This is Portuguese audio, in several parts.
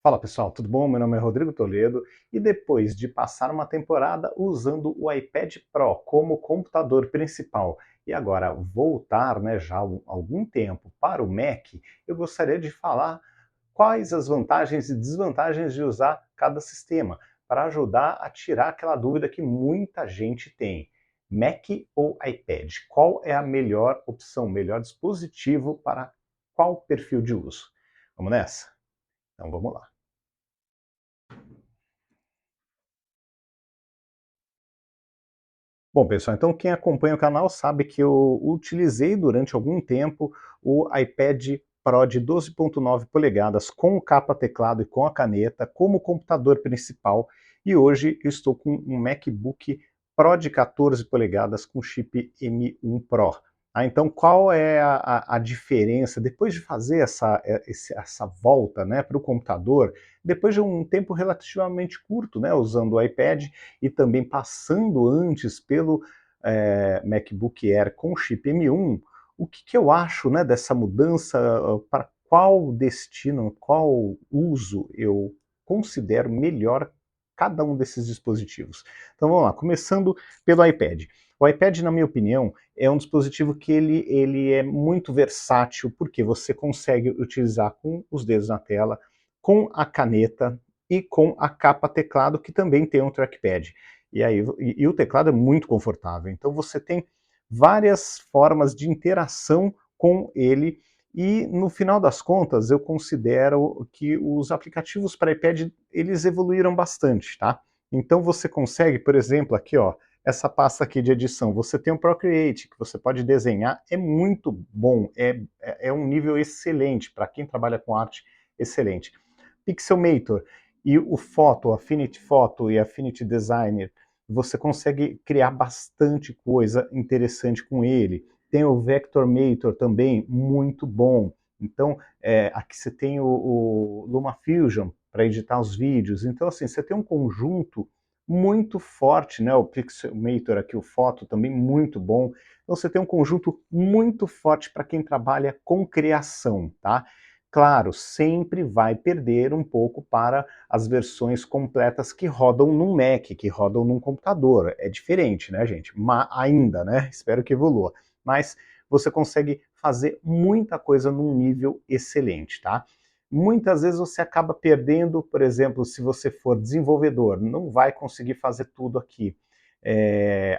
Fala pessoal, tudo bom? Meu nome é Rodrigo Toledo e depois de passar uma temporada usando o iPad Pro como computador principal e agora voltar, já há algum tempo para o Mac, eu gostaria de falar quais as vantagens e desvantagens de usar cada sistema, para ajudar a tirar aquela dúvida que muita gente tem. Mac ou iPad? Qual é a melhor opção, melhor dispositivo para qual perfil de uso? Vamos nessa? Então vamos lá. Bom, pessoal, então quem acompanha o canal sabe que eu utilizei durante algum tempo o iPad Pro de 12,9 polegadas com o capa teclado e com a caneta como computador principal, e hoje eu estou com um MacBook Pro de 14 polegadas com chip M1 Pro. Então qual é a diferença depois de fazer essa volta, para o computador, depois de um tempo relativamente curto, usando o iPad e também passando antes pelo MacBook Air com chip M1, o que eu acho, dessa mudança, para qual destino, qual uso eu considero melhor cada um desses dispositivos. Então vamos lá, começando pelo iPad. O iPad, na minha opinião, é um dispositivo que ele é muito versátil, porque você consegue utilizar com os dedos na tela, com a caneta e com a capa teclado, que também tem um trackpad. E o teclado é muito confortável, então você tem várias formas de interação com ele, e no final das contas eu considero que os aplicativos para iPad eles evoluíram bastante, tá? Então você consegue, por exemplo, aqui ó, essa pasta aqui de edição, você tem o Procreate, que você pode desenhar, é muito bom, é um nível excelente, para quem trabalha com arte, excelente. Pixelmator e o Photo, Affinity Photo e Affinity Designer, você consegue criar bastante coisa interessante com ele. Tem o Vectormator também, muito bom. Então, aqui você tem o LumaFusion para editar os vídeos. Então, assim, você tem um conjunto muito forte, o Pixelmator aqui, o Photo também muito bom. Então, você tem um conjunto muito forte para quem trabalha com criação, tá? Claro, sempre vai perder um pouco para as versões completas que rodam num Mac, que rodam num computador. É diferente, né, gente? Ainda, né? Espero que evolua. Mas você consegue fazer muita coisa num nível excelente, tá? Muitas vezes você acaba perdendo, por exemplo, se você for desenvolvedor, não vai conseguir fazer tudo aqui.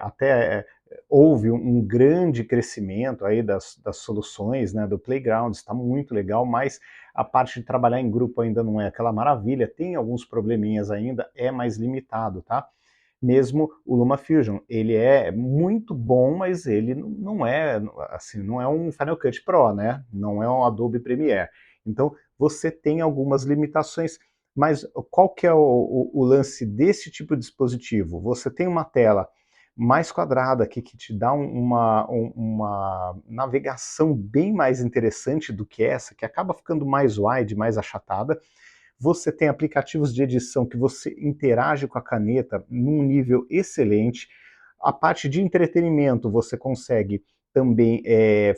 Até houve um grande crescimento aí das soluções, do Playground, está muito legal, mas a parte de trabalhar em grupo ainda não é aquela maravilha, tem alguns probleminhas ainda, é mais limitado, tá? Mesmo o LumaFusion, ele é muito bom, mas ele não é, assim, não é um Final Cut Pro, né? Não é um Adobe Premiere. Então, você tem algumas limitações, mas qual que é o lance desse tipo de dispositivo? Você tem uma tela mais quadrada aqui, que te dá uma navegação bem mais interessante do que essa, que acaba ficando mais wide, mais achatada. Você tem aplicativos de edição que você interage com a caneta num nível excelente. A parte de entretenimento, você consegue também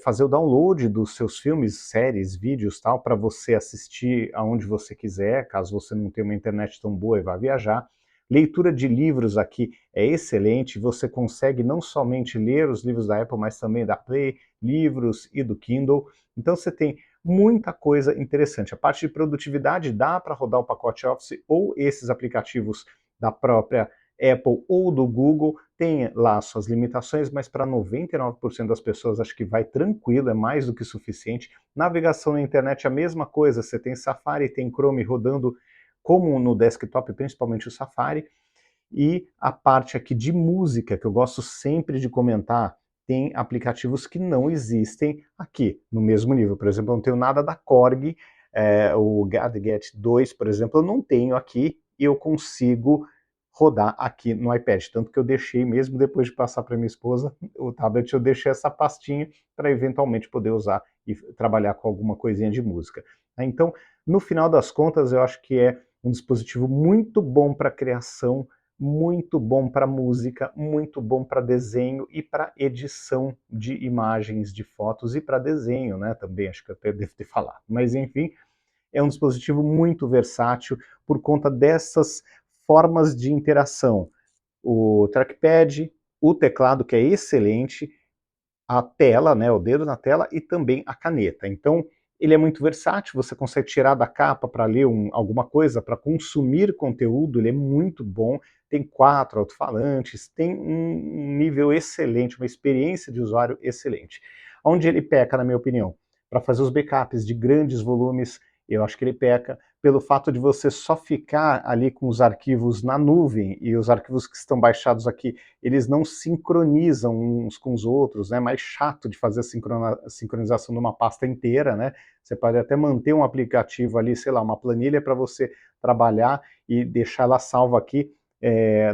fazer o download dos seus filmes, séries, vídeos, tal, para você assistir aonde você quiser, caso você não tenha uma internet tão boa e vá viajar. Leitura de livros aqui é excelente, você consegue não somente ler os livros da Apple, mas também da Play, livros e do Kindle. Então você tem muita coisa interessante. A parte de produtividade dá para rodar o pacote Office ou esses aplicativos da própria Apple ou do Google, tem lá suas limitações, mas para 99% das pessoas acho que vai tranquilo, é mais do que suficiente. Navegação na internet é a mesma coisa, você tem Safari, tem Chrome rodando como no desktop, principalmente o Safari. E a parte aqui de música, que eu gosto sempre de comentar, tem aplicativos que não existem aqui, no mesmo nível. Por exemplo, eu não tenho nada da Korg, o Gadget 2, por exemplo, eu não tenho aqui, e eu consigo rodar aqui no iPad, tanto que eu deixei, mesmo depois de passar para minha esposa, o tablet, eu deixei essa pastinha para eventualmente poder usar e trabalhar com alguma coisinha de música. Então, no final das contas, eu acho que é um dispositivo muito bom para criação, muito bom para música, muito bom para desenho e para edição de imagens, de fotos e para desenho, também, acho que eu até devo ter falado. Mas enfim, é um dispositivo muito versátil por conta dessas formas de interação. O trackpad, o teclado que é excelente, a tela, né, o dedo na tela e também a caneta. Então, ele é muito versátil, você consegue tirar da capa para ler alguma coisa, para consumir conteúdo, ele é muito bom, tem 4 alto-falantes, tem um nível excelente, uma experiência de usuário excelente. Onde ele peca, na minha opinião? Para fazer os backups de grandes volumes, eu acho que ele peca pelo fato de você só ficar ali com os arquivos na nuvem, e os arquivos que estão baixados aqui eles não sincronizam uns com os outros, é né? Mais chato de fazer a sincronização numa pasta inteira, né? Você pode até manter um aplicativo ali, sei lá, uma planilha para você trabalhar e deixar ela salva aqui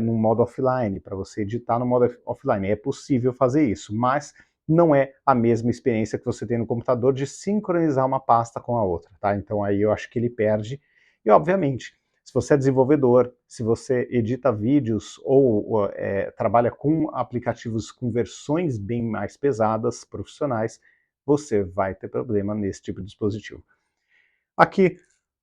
no modo offline, para você editar no modo offline. É possível fazer isso, mas não é a mesma experiência que você tem no computador de sincronizar uma pasta com a outra, tá? Então aí eu acho que ele perde. E obviamente, se você é desenvolvedor, se você edita vídeos ou trabalha com aplicativos com versões bem mais pesadas, profissionais, você vai ter problema nesse tipo de dispositivo. Aqui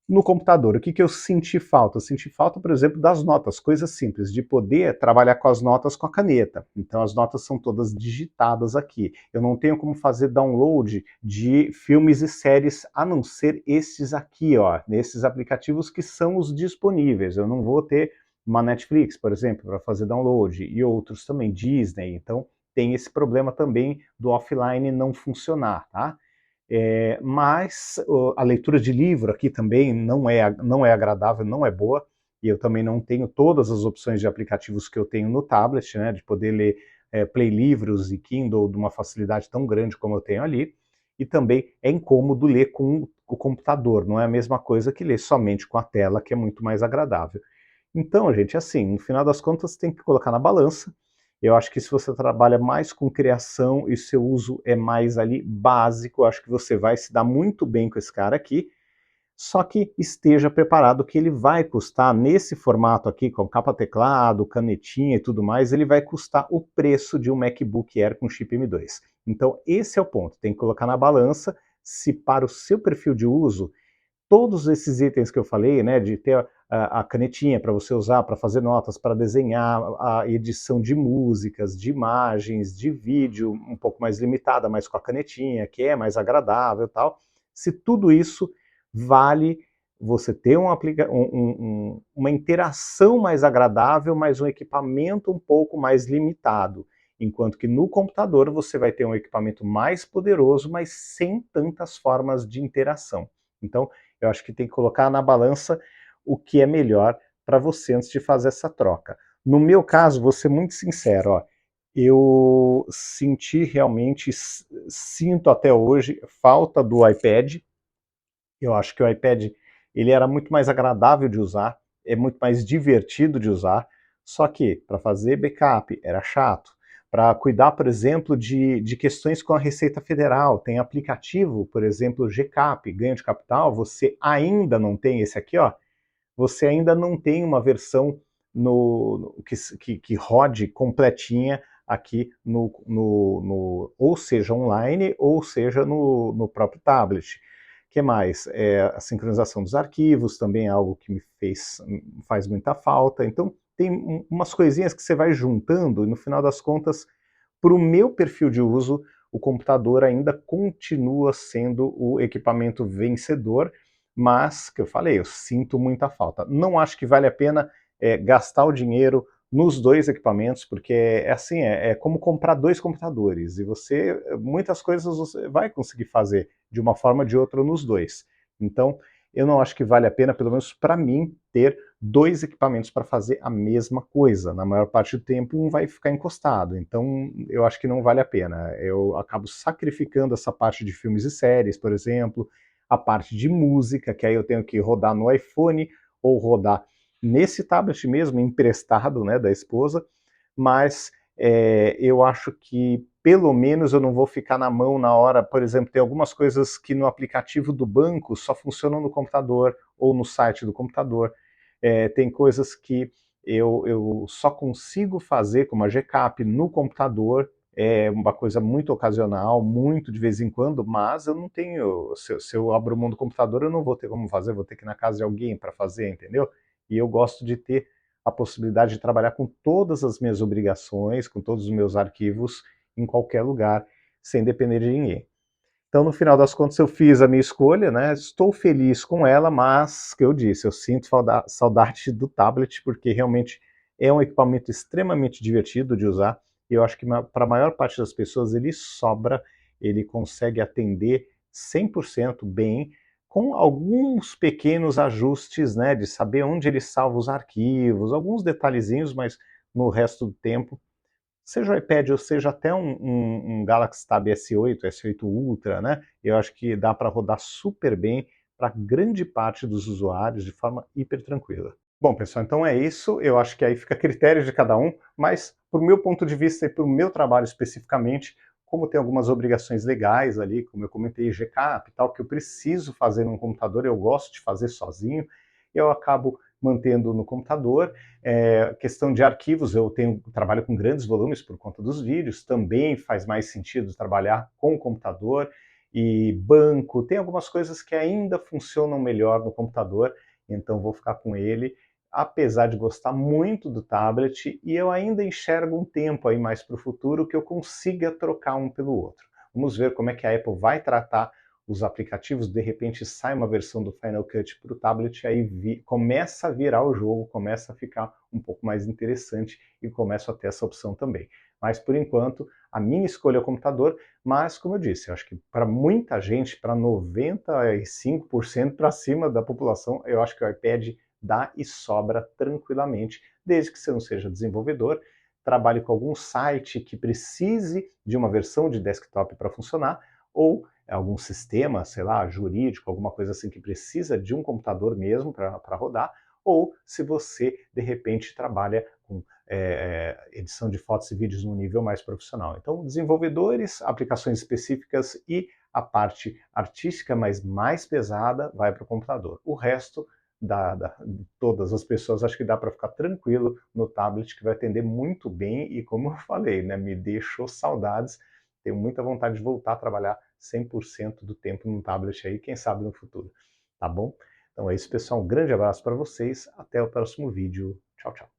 no computador, o que eu senti falta? Eu senti falta, por exemplo, das notas, coisas simples, de poder trabalhar com as notas com a caneta. Então as notas são todas digitadas aqui. Eu não tenho como fazer download de filmes e séries, a não ser esses aqui, ó, nesses aplicativos que são os disponíveis. Eu não vou ter uma Netflix, por exemplo, para fazer download, e outros também, Disney. Então tem esse problema também do offline não funcionar, tá? Mas a leitura de livro aqui também não é agradável, não é boa, e eu também não tenho todas as opções de aplicativos que eu tenho no tablet, né, de poder ler Play Livros e Kindle de uma facilidade tão grande como eu tenho ali, e também é incômodo ler com o computador, não é a mesma coisa que ler somente com a tela, que é muito mais agradável. Então, gente, assim, no final das contas tem que colocar na balança. Eu acho que se você trabalha mais com criação e seu uso é mais ali básico, eu acho que você vai se dar muito bem com esse cara aqui, só que esteja preparado que ele vai custar, nesse formato aqui, com capa teclado, canetinha e tudo mais, ele vai custar o preço de um MacBook Air com chip M2. Então esse é o ponto, tem que colocar na balança se para o seu perfil de uso todos esses itens que eu falei, né, de ter a canetinha para você usar para fazer notas, para desenhar, a edição de músicas, de imagens, de vídeo, um pouco mais limitada, mas com a canetinha, que é mais agradável e tal, se tudo isso vale você ter uma interação mais agradável, mas um equipamento um pouco mais limitado. Enquanto que no computador você vai ter um equipamento mais poderoso, mas sem tantas formas de interação. Então, eu acho que tem que colocar na balança o que é melhor para você antes de fazer essa troca. No meu caso, vou ser muito sincero, ó, eu senti realmente, sinto até hoje, falta do iPad. Eu acho que o iPad ele era muito mais agradável de usar, é muito mais divertido de usar, só que para fazer backup era chato. Para cuidar, por exemplo, de questões com a Receita Federal, tem aplicativo, por exemplo, GCAP, Ganho de Capital, você ainda não tem esse aqui, ó, você ainda não tem uma versão que rode completinha aqui ou seja online, ou seja no próprio tablet. O que mais? A sincronização dos arquivos também é algo que faz muita falta. Então tem umas coisinhas que você vai juntando e no final das contas, para o meu perfil de uso, o computador ainda continua sendo o equipamento vencedor, mas, que eu falei, eu sinto muita falta. Não acho que vale a pena gastar o dinheiro nos dois equipamentos, porque assim, é como comprar dois computadores, e muitas coisas você vai conseguir fazer de uma forma ou de outra nos dois. Então, eu não acho que vale a pena, pelo menos para mim, ter dois equipamentos para fazer a mesma coisa. Na maior parte do tempo, um vai ficar encostado. Então, eu acho que não vale a pena. Eu acabo sacrificando essa parte de filmes e séries, por exemplo, a parte de música, que aí eu tenho que rodar no iPhone ou rodar nesse tablet mesmo, emprestado, né, da esposa, mas eu acho que pelo menos eu não vou ficar na mão na hora, por exemplo, tem algumas coisas que no aplicativo do banco só funcionam no computador ou no site do computador. Tem coisas que eu só consigo fazer, como a GCAP, no computador, é uma coisa muito ocasional, muito de vez em quando, mas eu não tenho, se eu abro mão do computador, eu não vou ter como fazer, vou ter que ir na casa de alguém para fazer, entendeu? E eu gosto de ter a possibilidade de trabalhar com todas as minhas obrigações, com todos os meus arquivos, em qualquer lugar, sem depender de ninguém. Então, no final das contas, eu fiz a minha escolha, né? Estou feliz com ela, mas, que eu disse, eu sinto saudade do tablet, porque realmente é um equipamento extremamente divertido de usar, e eu acho que para a maior parte das pessoas ele sobra, ele consegue atender 100% bem, com alguns pequenos ajustes, né, de saber onde ele salva os arquivos, alguns detalhezinhos, mas no resto do tempo seja o iPad ou seja até um Galaxy Tab S8, S8 Ultra, né? Eu acho que dá para rodar super bem para grande parte dos usuários de forma hiper tranquila. Bom, pessoal, então é isso. Eu acho que aí fica a critério de cada um, mas por meu ponto de vista e para o meu trabalho especificamente, como tem algumas obrigações legais ali, como eu comentei, GCAP e tal, que eu preciso fazer num computador, eu gosto de fazer sozinho, eu acabo mantendo no computador. Questão de arquivos, eu trabalho com grandes volumes por conta dos vídeos, também faz mais sentido trabalhar com o computador. E banco, tem algumas coisas que ainda funcionam melhor no computador, então vou ficar com ele, apesar de gostar muito do tablet, e eu ainda enxergo um tempo aí mais para o futuro que eu consiga trocar um pelo outro. Vamos ver como é que a Apple vai tratar os aplicativos, de repente sai uma versão do Final Cut para o tablet, aí começa a virar o jogo, começa a ficar um pouco mais interessante e começo a ter essa opção também. Mas por enquanto, a minha escolha é o computador, mas como eu disse, eu acho que para muita gente, para 95% para cima da população, eu acho que o iPad dá e sobra tranquilamente, desde que você não seja desenvolvedor, trabalhe com algum site que precise de uma versão de desktop para funcionar, ou algum sistema, sei lá, jurídico, alguma coisa assim que precisa de um computador mesmo para rodar, ou se você, de repente, trabalha com edição de fotos e vídeos num nível mais profissional. Então, desenvolvedores, aplicações específicas e a parte artística, mas mais pesada, vai para o computador. O resto, de todas as pessoas, acho que dá para ficar tranquilo no tablet, que vai atender muito bem e, como eu falei, né, me deixou saudades. Tenho muita vontade de voltar a trabalhar 100% do tempo no tablet aí, quem sabe no futuro, tá bom? Então é isso, pessoal. Um grande abraço para vocês. Até o próximo vídeo. Tchau, tchau.